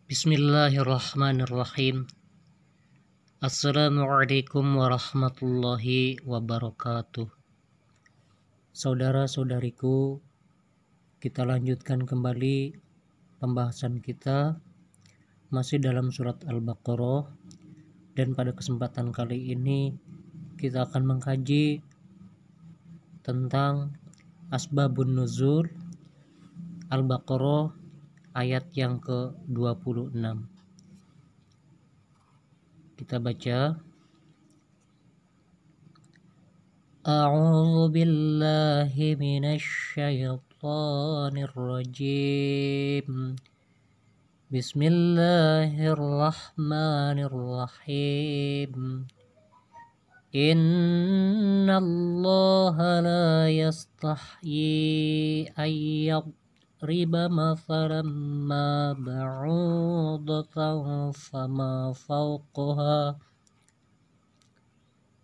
Bismillahirrahmanirrahim. Assalamualaikum warahmatullahi wabarakatuh. Saudara-saudariku, kita lanjutkan kembali pembahasan kita masih dalam surat Al-Baqarah, dan pada kesempatan kali ini kita akan mengkaji tentang asbabun nuzul Al-Baqarah ayat yang ke-26. Kita baca. A'udzu billahi minasy syaithanir rajim. Bismillahirrahmanirrahim. Innallaha la yastahyi riba mathalan ma ba'udatan fama fawqaha.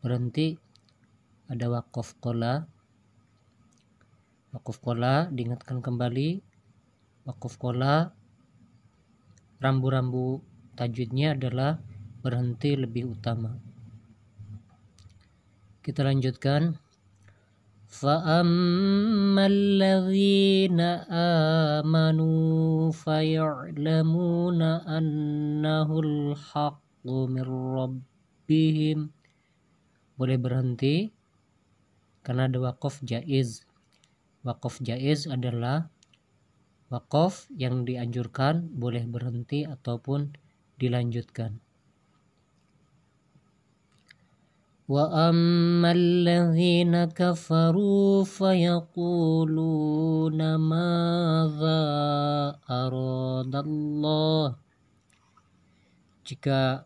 Berhenti, ada waqaf qola. Waqaf qola diingatkan kembali. Waqaf qola rambu-rambu tajwidnya adalah berhenti lebih utama. Kita lanjutkan. فَأَمَّا الَّذِينَ آمَنُوا فَيَعْلَمُونَ أَنَّهُ الْحَقُّ مِنْ رَبِّهِمْ. Boleh berhenti karena ada waqaf jaiz. Waqaf jaiz adalah waqaf yang dianjurkan, boleh berhenti ataupun dilanjutkan. وَأَمَّا الَّذِينَ كَفَرُوا فَيَقُولُونَ مَاذَا أَرَادَ اللَّهُ. Jika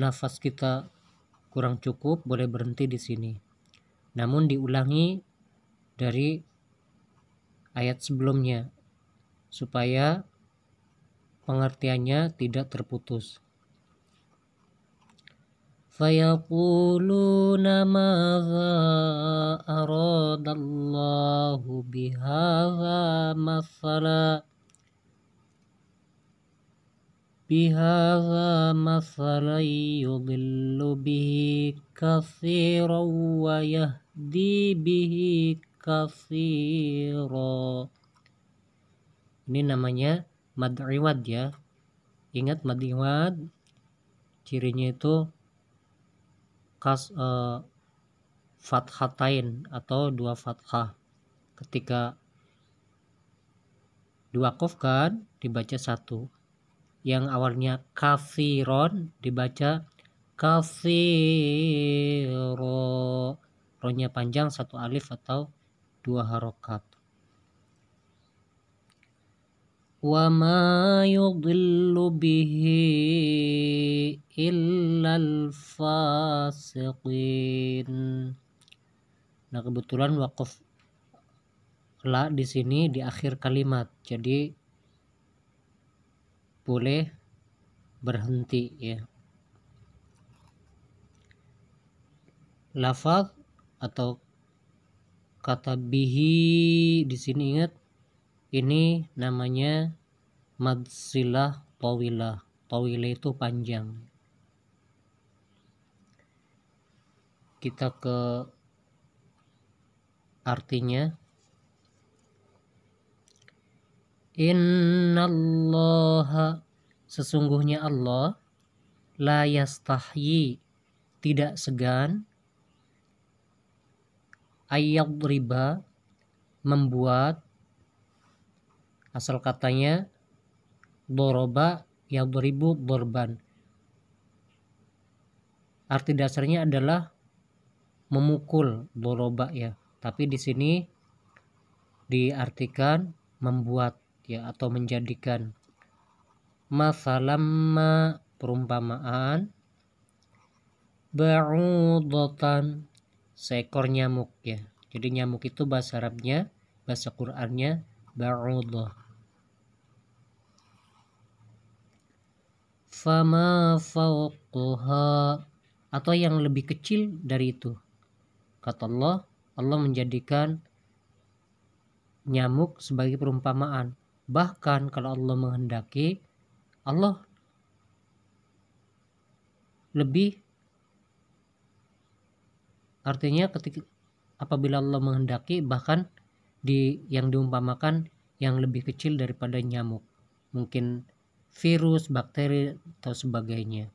nafas kita kurang cukup, boleh berhenti di sini. Namun diulangi dari ayat sebelumnya supaya pengertiannya tidak terputus. فَيَقُولُونَ مَاذَا أَرَادَ اللَّهُ بِهَذَا مَثَلًا يُضِلُّ بِهِ كَثِيرًا وَيَهْدِي بِهِ كَثِيرًا. Ini namanya mad iwad ya. Ingat mad iwad cirinya itu fathatain atau dua fathah. Ketika diwaqafkan dibaca satu. Yang awalnya kafiron dibaca kafiro. Ronya panjang, satu alif atau dua harokat. Wa ma yudillu bihi illal fasiqin. Nah, kebetulan waqaf la di sini di akhir kalimat, jadi boleh berhenti ya. Lafaz atau kata bihi di sini, ingat ini namanya mad silah tawilah. Tawilah itu panjang. Kita ke artinya. Innallaha, sesungguhnya Allah, la yastahyi, tidak segan, ayyadriba, membuat. Asal katanya doroba yadribu dorban. Arti dasarnya adalah memukul, doroba ya. Tapi di sini diartikan membuat ya, atau menjadikan. Masalamma, perumpamaan. Ba'udatan, seekor nyamuk ya. Jadi nyamuk itu bahasa Arabnya, bahasa Qur'annya ba'udah. Fama fawqaha, atau yang lebih kecil dari itu. Kata Allah, Allah menjadikan nyamuk sebagai perumpamaan. Bahkan kalau Allah menghendaki, Allah lebih, artinya ketika apabila Allah menghendaki, bahkan yang diumpamakan yang lebih kecil daripada nyamuk, mungkin virus, bakteri atau sebagainya.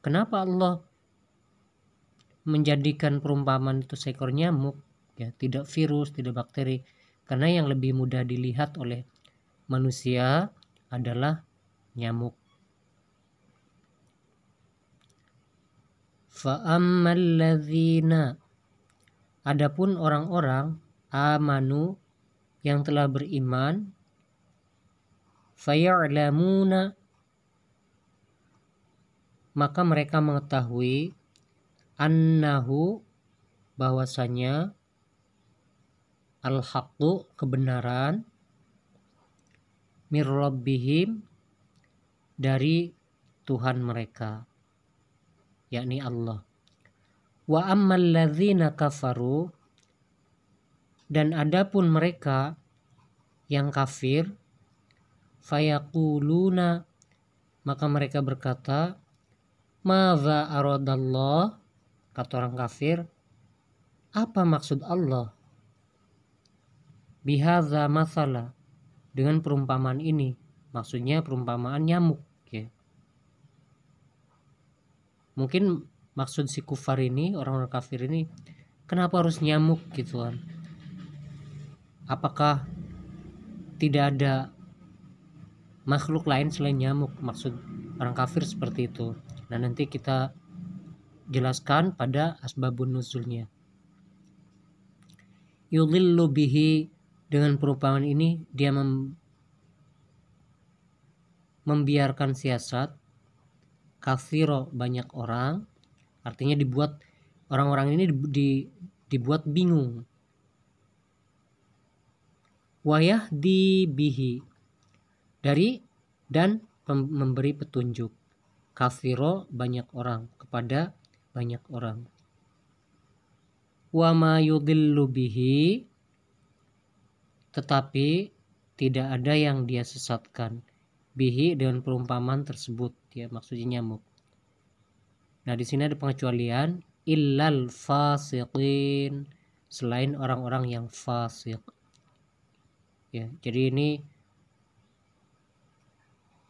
Kenapa Allah menjadikan perumpamaan itu seekor nyamuk, ya, tidak virus, tidak bakteri? Karena yang lebih mudah dilihat oleh manusia adalah nyamuk. Fa'ammal ladzina, adapun orang-orang amanu yang telah beriman, faya'lamuna, maka mereka mengetahui, annahu, bahwasanya, al-haqqu, kebenaran, mir rabbihim, dari Tuhan mereka, yakni Allah. Wa ammal ladzina kafaru, dan adapun mereka yang kafir, fayaquluna, maka mereka berkata, madza aradallah, kata orang kafir, apa maksud Allah, bihadza mathala, dengan perumpamaan ini, maksudnya perumpamaan nyamuk, ya. Mungkin maksud si kufar ini, orang-orang kafir ini, kenapa harus nyamuk gitu kan? Apakah tidak ada makhluk lain selain nyamuk? Maksud orang kafir seperti itu. Nah, nanti kita jelaskan pada asbabun nuzulnya. Yudhillu bihi, dengan perumpamaan ini dia membiarkan siasat, katsiro, banyak orang, artinya dibuat orang-orang ini dibuat bingung. Wayahdi bihi, dari dan memberi petunjuk, katsiro, banyak orang, kepada banyak orang. Wa ma yudhillu bihi, tetapi tidak ada yang dia sesatkan, bihi, dengan perumpamaan tersebut, ya, maksudnya nyamuk. Nah, di sini ada pengecualian, illal fasiqin, selain orang-orang yang fasik. Ya, jadi ini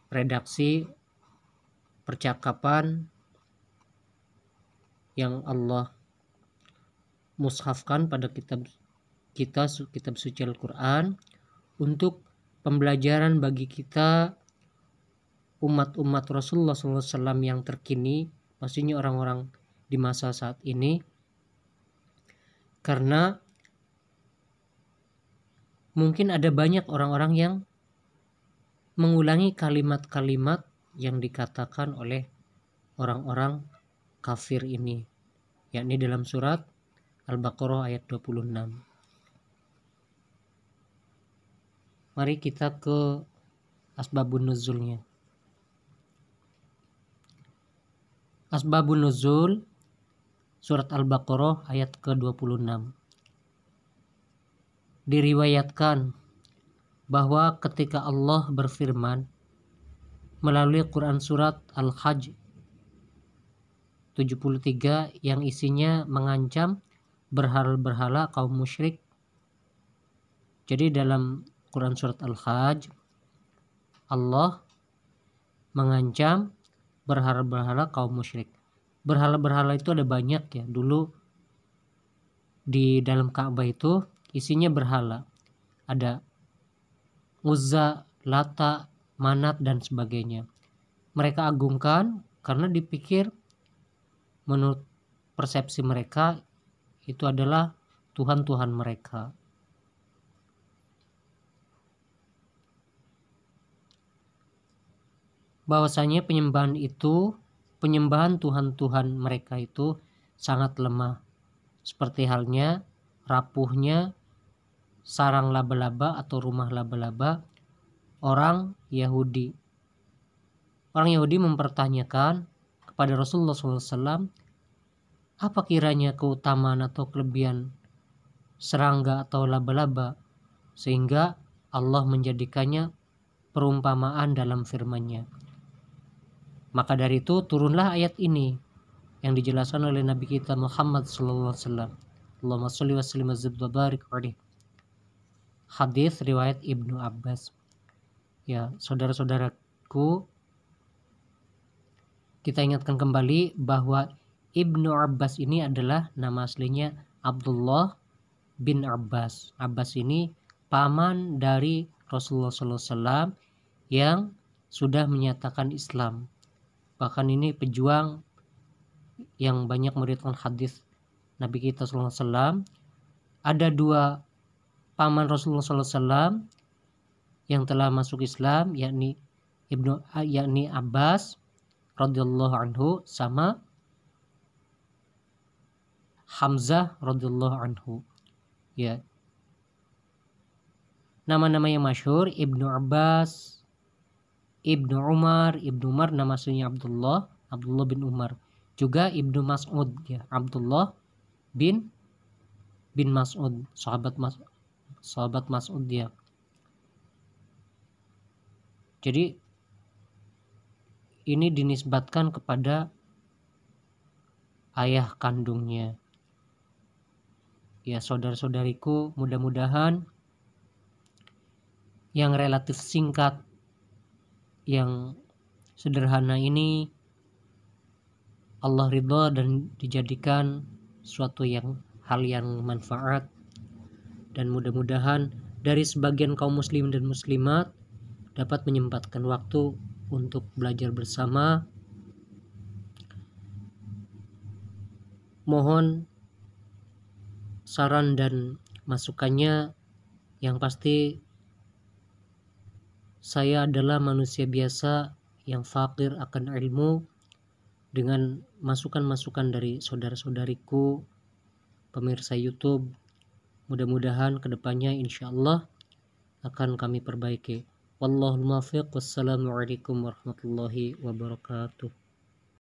redaksi percakapan yang Allah mushafkan pada kitab suci Al-Quran untuk pembelajaran bagi kita umat-umat Rasulullah SAW yang terkini, maksudnya orang-orang di masa saat ini, karena mungkin ada banyak orang-orang yang mengulangi kalimat-kalimat yang dikatakan oleh orang-orang kafir ini, yakni dalam surat Al-Baqarah ayat 26. Mari kita ke asbabun nuzulnya. Asbabun nuzul surat Al-Baqarah ayat ke-26. Diriwayatkan bahwa ketika Allah berfirman melalui Quran surat Al-Hajj 73 yang isinya mengancam berhala-berhala kaum musyrik. Jadi dalam Quran surat Al-Hajj Allah mengancam berhala-berhala kaum musyrik. Berhala-berhala itu ada banyak, ya. Dulu di dalam Ka'bah itu isinya berhala. Ada Uzza, Lata, Manat, dan sebagainya. Mereka agungkan karena dipikir menurut persepsi mereka itu adalah Tuhan-Tuhan mereka. Bahwasanya penyembahan Tuhan-Tuhan mereka itu sangat lemah, seperti halnya rapuhnya sarang laba-laba atau rumah laba-laba orang Yahudi. Orang Yahudi mempertanyakan kepada Rasulullah SAW, apa kiranya keutamaan atau kelebihan serangga atau laba-laba sehingga Allah menjadikannya perumpamaan dalam firman-Nya. Maka dari itu turunlah ayat ini yang dijelaskan oleh Nabi kita Muhammad sallallahu alaihi wasallam. Allahumma shalli wa sallim wa barik alaihi. Hadis riwayat Ibnu Abbas. Ya, saudara-saudaraku, kita ingatkan kembali bahwa Ibnu Abbas ini adalah nama aslinya Abdullah bin Abbas. Abbas ini paman dari Rasulullah SAW yang sudah menyatakan Islam. Bahkan ini pejuang yang banyak meriwayatkan hadis Nabi kita SAW. Ada dua paman Rasulullah SAW yang telah masuk Islam, yakni Abbas radhiyallahu anhu sama Hamzah radhiyallahu anhu. Ya. Nama-nama yang masyhur Ibnu Abbas, Ibnu Umar nama aslinya Abdullah bin Umar. Juga Ibnu Mas'ud, ya, Abdullah bin Mas'ud, sahabat Mas'ud dia. Jadi ini dinisbatkan kepada ayah kandungnya. Ya, saudara-saudariku, mudah-mudahan yang relatif singkat, yang sederhana ini Allah ridha dan dijadikan suatu hal yang manfaat, dan mudah-mudahan dari sebagian kaum muslim dan muslimat dapat menyempatkan waktu untuk belajar bersama. Mohon saran dan masukannya. Yang pasti saya adalah manusia biasa yang fakir akan ilmu. Dengan masukan-masukan dari saudara-saudariku pemirsa YouTube, mudah-mudahan kedepannya insyaallah akan kami perbaiki. Wallahul muwaffiq. Wassalamualaikum warahmatullahi wabarakatuh.